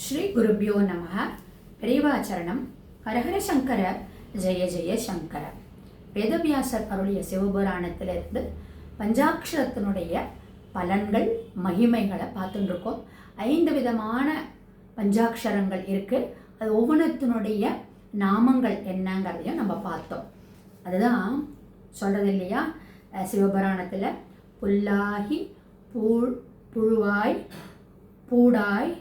ஸ்ரீ குருபியோ நமக. பெரியவாச்சரணம். ஹரஹர சங்கர, ஜெய ஜெய சங்கர. வேதவியாசர் அருளிய சிவபுராணத்திலிருந்து பஞ்சாட்சரத்தினுடைய பலன்கள் மகிமைகளை பார்த்துட்டு இருக்கோம். 5 விதமான பஞ்சாட்சரங்கள் இருக்கு. அது ஒவ்வொன்றத்தினுடைய நாமங்கள் என்னங்கிறதையும் நம்ம பார்த்தோம். அதுதான் சொல்றது இல்லையா சிவபுராணத்தில், புல்லாகி புழுவாய் பூடாய்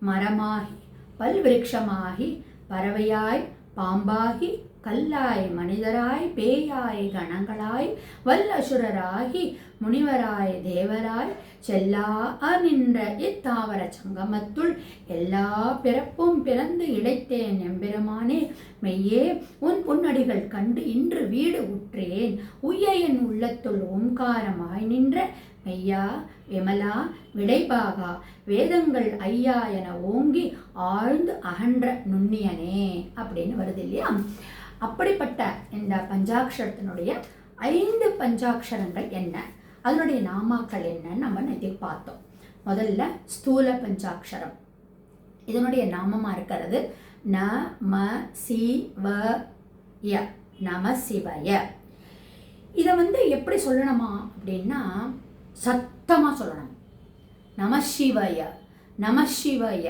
மரமாகி பல்விருட்சமாகி பறவையாய் பாம்பாகி கல்லாய் மனிதராய் பேயாய் கணங்களாய் வல்லசுரராகி முனிவராய் தேவராய் செல்லா நின்ற இத்தாவர சங்கமத்துள் எல்லா பிறப்பும் பிறந்து இழைத்தேன் எம்பெருமானே. மெய்யே உன் பொன்னடிகள் கண்டு இன்று வீடு உற்றேன். உய்ய என் உள்ளத்துள் ஓங்காரமாய் நின்ற மெய்யா விமலா விடைபாகா வேதங்கள் ஐயா என ஓங்கி ஆழ்ந்து அகன்ற நுண்ணியனே அப்படின்னு வருது இல்லையா. அப்படிப்பட்ட இந்த பஞ்சாட்சரத்தினுடைய 5 பஞ்சாட்சரங்கள் என்ன, அதனுடைய நாமாக்கள் என்னன்னு நம்ம நேற்று பார்த்தோம். முதல்ல ஸ்தூல பஞ்சாட்சரம். இதனுடைய நாமமா இருக்கிறது நம சிவய. நம சிவய. இதை எப்படி சொல்லணுமா அப்படின்னா சத்தமா சொல்லணும். நம சிவய நம சிவய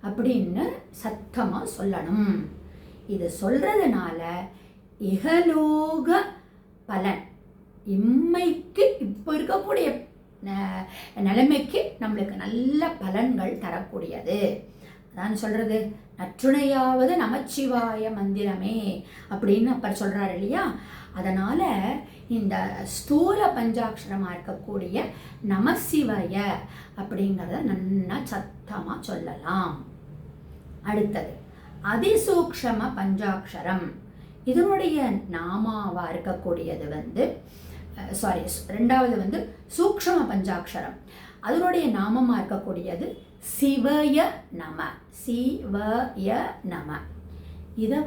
அப்படின்னு சத்தமா சொல்லணும். இது சொல்றதுனால இகலோக பலன், இம்மைக்கு இப்போ இருக்கக்கூடிய நிலைமைக்கு நம்மளுக்கு நல்ல பலன்கள் தரக்கூடியது. அதான் சொல்றது, நற்றுணையாவது நமச்சிவாய மந்திரமே அப்படின்னு அப்பர் சொல்றாரு இல்லையா. அதனால இந்த ஸ்தூல பஞ்சாட்சரமா இருக்கக்கூடிய நமசிவய அப்படிங்கிறத நல்லா சத்தமா சொல்லலாம். அடுத்தது அதிசூக்ஷம பஞ்சாட்சரம். இதனுடைய நாமாவா இருக்கக்கூடியது ரெண்டாவது சூக்ஷ்ம பஞ்சாட்சரம். அதனுடைய நாமமா இருக்கக்கூடியது சிவய நம. சிவய நம. இதை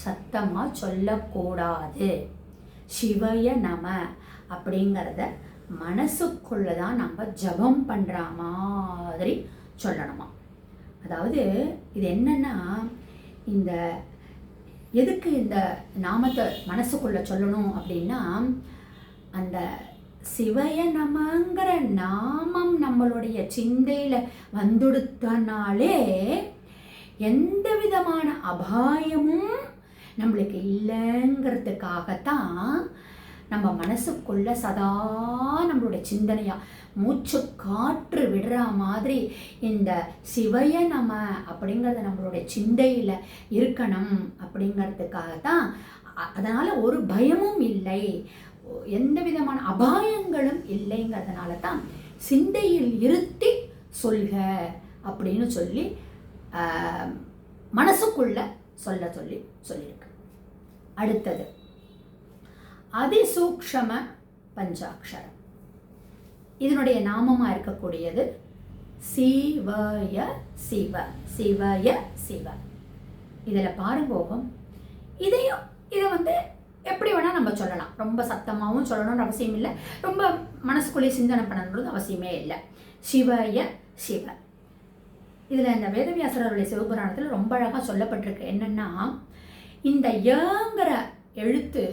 சத்தமா சொல்லக்கூடாது. சிவய நம அப்படிங்கிறத மனசுக்குள்ளதான் நம்ம ஜபம் பண்ற மாதிரி சொல்லணுமா. அதாவது இது என்னன்னா, இந்த எதுக்கு இந்த நாமத்தை மனசுக்குள்ள சொல்லணும் அப்படின்னா, அந்த சிவய நமங்கிற நாமம் நம்மளுடைய சிந்தையில வந்துடுத்தனாலே எந்த விதமான அபாயமும் நம்மளுக்கு இல்லைங்கிறதுக்காகத்தான் நம்ம மனசுக்குள்ள சதா நம்மளுடைய சிந்தனையா மூச்சு காற்று விடுற மாதிரி இந்த சிவய நம அப்படிங்கிறது நம்மளுடைய சிந்தையில இருக்கணும் அப்படிங்கிறதுக்காகத்தான். அதனால ஒரு பயமும் இல்லை, எந்த விதமான அபாயங்களும் இல்லைங்கிறதுனால தான் சிந்தையில் இருத்தி சொல்க அப்படின்னு சொல்லி மனசுக்குள்ள சொல்லியிருக்கு. அடுத்தது அதிசூக்ஷம பஞ்சாட்சரம். இதனுடைய நாமமா இருக்கக்கூடியது சிவய சிவ. சிவய சிவ. இதுல பாருங்க, இதை எப்படி வேணா நம்ம சொல்லலாம். ரொம்ப சத்தமாகவும் சொல்லணும்னு அவசியம் இல்லை, ரொம்ப மனசுக்குள்ளே சிந்தனை பண்ணணுன்றது அவசியமே இல்லை. சிவய சிவ. இதுல இந்த வேதவியாசருடைய சிவபுராணத்தில் ரொம்ப அழகா சொல்லப்பட்டிருக்கு. என்னன்னா, இந்த யங்கிற எழுத்து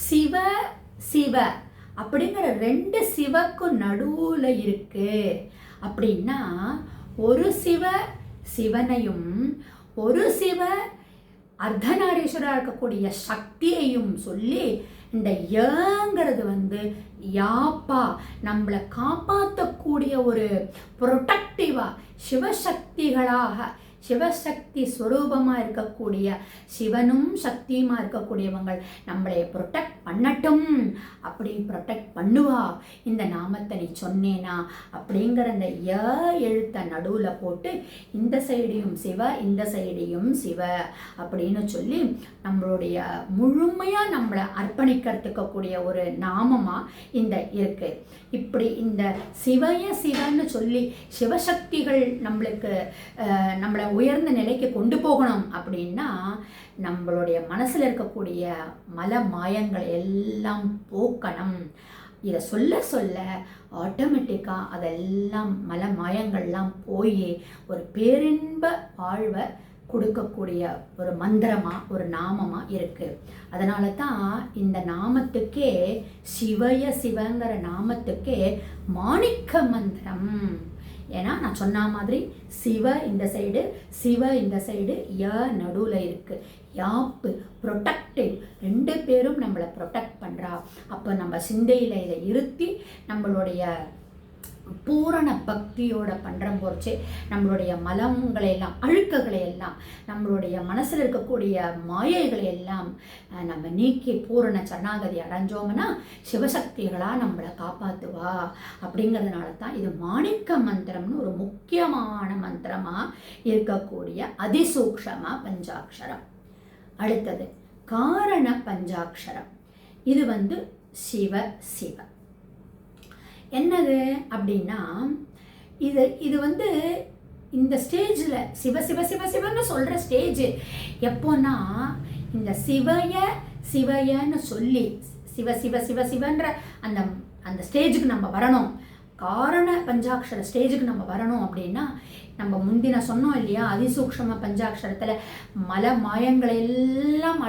சிவ சிவ அப்படிங்கிற 2 சிவக்கும் நடுவுல இருக்கு. அப்படின்னா ஒரு சிவ சிவனையும் ஒரு சிவ அர்த்தநாரீஸ்வரா இருக்கக்கூடிய சக்தியையும் சொல்லி இந்த யங்கிறது யாப்பா நம்மளை காப்பாற்றக்கூடிய ஒரு ப்ரொடக்டிவா சிவசக்திகளாக, சிவசக்தி ஸ்வரூபமா இருக்கக்கூடிய சிவனும் சக்தியுமா இருக்கக்கூடியவங்க நம்மளை ப்ரொடெக்ட் பண்ணட்டும். அப்படி ப்ரொடெக்ட் பண்ணுவா இந்த நாமத்தை நீ சொன்னேனா அப்படிங்கிற அந்த ய எழுத்த நடுவுல போட்டு இந்த சைடையும் சிவ இந்த சைடையும் சிவ அப்படின்னு சொல்லி நம்மளுடைய முழுமையா நம்மளை அர்ப்பணிக்கிறதுக்கு கூடிய ஒரு நாமமா இந்த இருக்கு. இப்படி இந்த சிவய சிவன்னு சொல்லி சிவசக்திகள் நம்மளை உயர்ந்த நிலைக்கு கொண்டு போகணும் அப்படின்னா நம்மளுடைய மனசுல இருக்கக்கூடிய மல மாயங்களை எல்லாம் போக்கணும். இதை சொல்ல சொல்ல ஆட்டோமேட்டிக்காக அதெல்லாம் மாயங்கள்லாம் போய் ஒரு பேரின்ப வாழ்வை கொடுக்கக்கூடிய ஒரு மந்திரமாக ஒரு நாமமாக இருக்குது. அதனால தான் இந்த நாமத்துக்கே சிவங்கிற நாமத்துக்கே மாணிக்க மந்திரம். ஏன்னா நான் சொன்ன மாதிரி சிவ இந்த சைடு ய நடுவில் இருக்குது. யாப்பு ப்ரொடெக்டிவ், 2 பேரும் நம்மளை ப்ரொடெக்ட் பண்ணுறா. அப்போ நம்ம சிந்தையில் இதை இருத்தி நம்மளுடைய பூரண பக்தியோட பண்ணுற போச்சு நம்மளுடைய மலங்களை எல்லாம், அழுக்குகளை எல்லாம், நம்மளுடைய மனசில் இருக்கக்கூடிய மாயைகளை எல்லாம் நம்ம நீக்கி பூரண சரணாகதி அடைஞ்சோம்னா சிவசக்திகளாக நம்மளை காப்பாற்றுவா. அப்படிங்கிறதுனால தான் இது மாணிக்க மந்திரம்னு ஒரு முக்கியமான மந்திரமாக இருக்கக்கூடிய அதிசூக்ஷமாக பஞ்சாட்சரம். அடுத்தது காரண பஞ்சாட்சரம். இது சிவ என்னது அப்படின்னா, இது இந்த ஸ்டேஜில் சிவன்னு சொல்கிற ஸ்டேஜ் எப்போன்னா, இந்த சிவயன்னு சொல்லி சிவன்ற அந்த ஸ்டேஜுக்கு நம்ம வரணும். காரண பஞ்சாட்சர ஸ்டேஜுக்கு நம்ம வரணும் அப்படின்னா, நம்ம முந்தின சொன்னோம் இல்லையா, அதிசூக்ஷம பஞ்சாட்சரத்தில் மாயங்களை எல்லாம்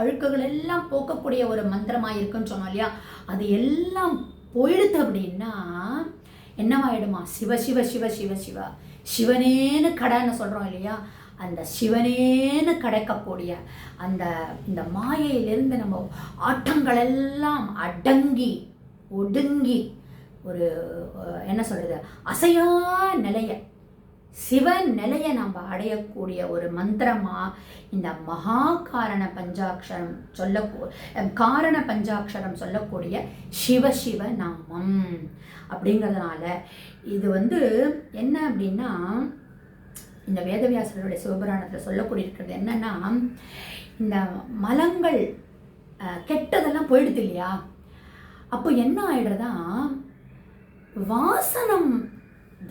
அழுக்குகள் எல்லாம் போக்கக்கூடிய ஒரு மந்திரமாக இருக்குன்னு சொன்னோம் இல்லையா, அது எல்லாம் போயிடுத்து அப்படின்னா என்னவாயிடுமா, சிவனேன்னு கடைன்னு சொல்கிறோம் இல்லையா, அந்த சிவனேன்னு கிடைக்கக்கூடிய இந்த மாயையிலிருந்து நம்ம ஆட்டங்கள் எல்லாம் அடங்கி ஒடுங்கி ஒரு என்ன சொல்கிறது, அசையா நிலைய சிவன் நிலையை நம்ம அடையக்கூடிய ஒரு மந்திரமாக இந்த மகா காரண பஞ்சாட்சரம் காரண பஞ்சாட்சரம் சொல்லக்கூடிய சிவ நாமம். அப்படிங்கிறதுனால இது என்ன அப்படின்னா, இந்த வேதவியாசருடைய சிவபுராணத்தில் சொல்லக்கூடிய இருக்கிறது என்னன்னா, இந்த மலங்கள் கெட்டதெல்லாம் போயிடுது இல்லையா, அப்போ என்ன ஆயிடுறதா, வாசனம்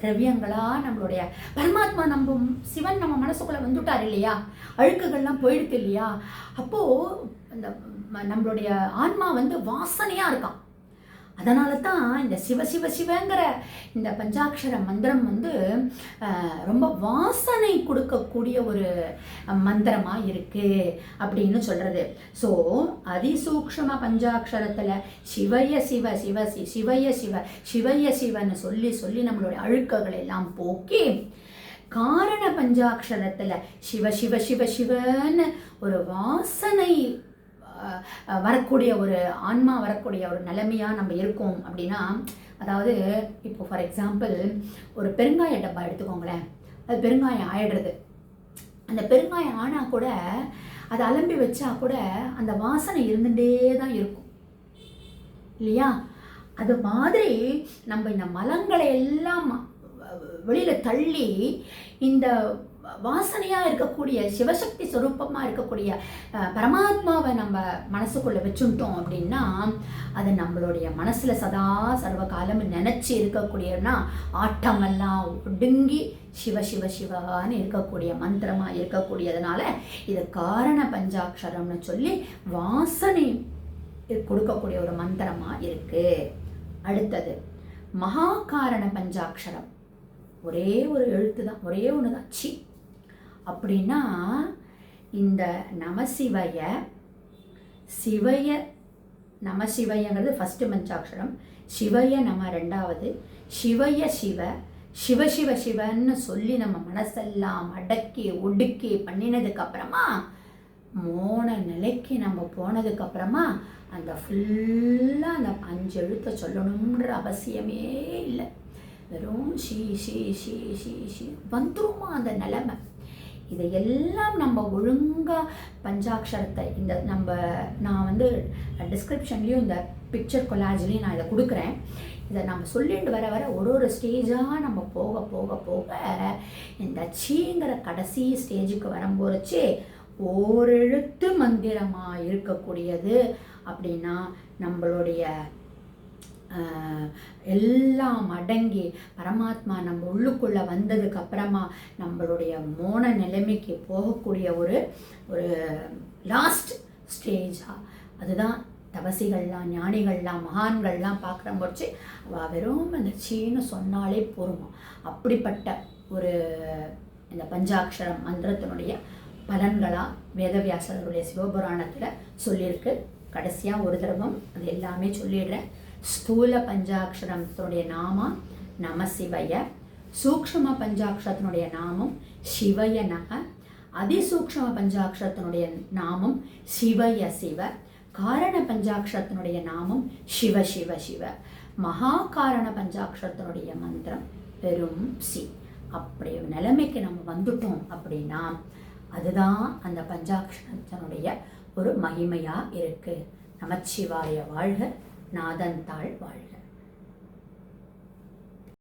திரவியங்களா நம்மளுடைய பரமாத்மா நம்பும் சிவன் நம்ம மனசுக்குள்ள வந்துட்டார் இல்லையா, அழுக்குகள்லாம் போயிடுது இல்லையா, அப்போ இந்த நம்மளுடைய ஆன்மா வாசனையா இருக்கான். அதனால தான் இந்த சிவங்கிற இந்த பஞ்சாட்சர மந்திரம் ரொம்ப வாசனை கொடுக்கக்கூடிய ஒரு மந்திரமாக இருக்குது அப்படின்னு சொல்கிறது. ஸோ அதிசூக்ஷம பஞ்சாட்சரத்தில் சிவய சிவன்னு சொல்லி சொல்லி நம்மளுடைய அழுக்குகளை எல்லாம் போக்கி, காரண பஞ்சாட்சரத்தில் சிவன்னு ஒரு வாசனை வரக்கூடிய ஒரு ஆன்மா வரக்கூடிய ஒரு நிலைமையாக நம்ம இருக்கோம் அப்படின்னா, அதாவது இப்போ ஃபார் எக்ஸாம்பிள் ஒரு பெருங்காய டப்பா எடுத்துக்கோங்களேன், அது பெருங்காயம் ஆயிடுறது. அந்த பெருங்காயம் ஆனால் கூட அதை அலம்பி வச்சா கூட அந்த வாசனை இருந்துகிட்டே தான் இருக்கும் இல்லையா. அது மாதிரி நம்ம இந்த மலங்களை எல்லாம் வெளியில் தள்ளி இந்த வாசனையாக இருக்கக்கூடிய சிவசக்தி ஸ்வரூபமாக இருக்கக்கூடிய பரமாத்மாவை நம்ம மனசுக்குள்ளே வச்சுட்டோம் அப்படின்னா, அது நம்மளுடைய மனசில் சதா சர்வ காலமும் நினச்சி இருக்கக்கூடியன்னா ஆட்டமெல்லாம் ஒடுங்கி சிவான்னு இருக்கக்கூடிய மந்திரமாக இருக்கக்கூடியதுனால இது காரண பஞ்சாட்சரம்னு சொல்லி வாசனை கொடுக்கக்கூடிய ஒரு மந்திரமாக இருக்குது. அடுத்தது மகா காரண பஞ்சாட்சரம். ஒரே ஒரு எழுத்து தான், ஒரே ஒன்று தான், சி. அப்படின்னா இந்த நமசிவயங்கிறது ஃபஸ்ட்டு பஞ்சாட்சரம், சிவய நம ரெண்டாவது, சிவய சிவன்னு சொல்லி நம்ம மனசெல்லாம் அடக்கி ஒடுக்கி பண்ணினதுக்கப்புறமா மோன நிலைக்கு நம்ம போனதுக்கப்புறமா அந்த ஃபுல்லாக அந்த 5 எழுத்தை சொல்லணுன்ற அவசியமே இல்லை. வெறும் ஷி வந்துருமா அந்த நிலைமை. இதையெல்லாம் நம்ம ஒழுங்காக பஞ்சாட்சரத்தை இந்த நான் டிஸ்கிரிப்ஷன்லேயும் இந்த பிக்சர் கொலாஜ்லேயும் நான் இதை கொடுக்குறேன். இதை நம்ம சொல்லிட்டு வர ஒரு ஸ்டேஜாக நம்ம போக இந்த சீங்கிற கடைசி ஸ்டேஜுக்கு வரும்போது ஓரெழுத்து மந்திரமாக இருக்கக்கூடியது. அப்படின்னா நம்மளுடைய எல்லாம் அடங்கி பரமாத்மா நம்ம உள்ளுக்குள்ளே வந்ததுக்கு அப்புறமா நம்மளுடைய மோன நிலைமைக்கு போகக்கூடிய ஒரு லாஸ்ட் ஸ்டேஜாக அதுதான் தவசிகள்லாம் ஞானிகள்லாம் மகான்கள்லாம் பார்க்குற போச்சு அவள் வெறும் அந்த சீன்னு சொன்னாலே போருமா. அப்படிப்பட்ட ஒரு இந்த பஞ்சாட்சரம் மந்திரத்தினுடைய பலன்களாக வேதவியாசருடைய சிவபுராணத்தில் சொல்லியிருக்கு. கடைசியாக ஒரு தடவம் அது எல்லாமே சொல்லிடுறேன். ஸ்தூல பஞ்சாட்சரத்தினுடைய நாமம் நமசிவய, சூக்ஷ்ம பஞ்சாட்சரத்தினுடைய நாமம் சிவய நம, அதிசூக்ஷ்ம பஞ்சாட்சரத்தினுடைய நாமம் சிவய சிவ, காரண பஞ்சாட்சரத்தினுடைய நாமம் சிவ சிவ சிவ, மகா காரண பஞ்சாட்சரத்தினுடைய மந்திரம் பெரும் சி. அப்படி நிலைமைக்கு நம்ம வந்துட்டோம் அப்படின்னா அதுதான் அந்த பஞ்சாட்சரத்தினுடைய ஒரு மகிமையாக இருக்குது. நமச்சிவாய வாழ்க, நாதன் தாள் வாழ்க.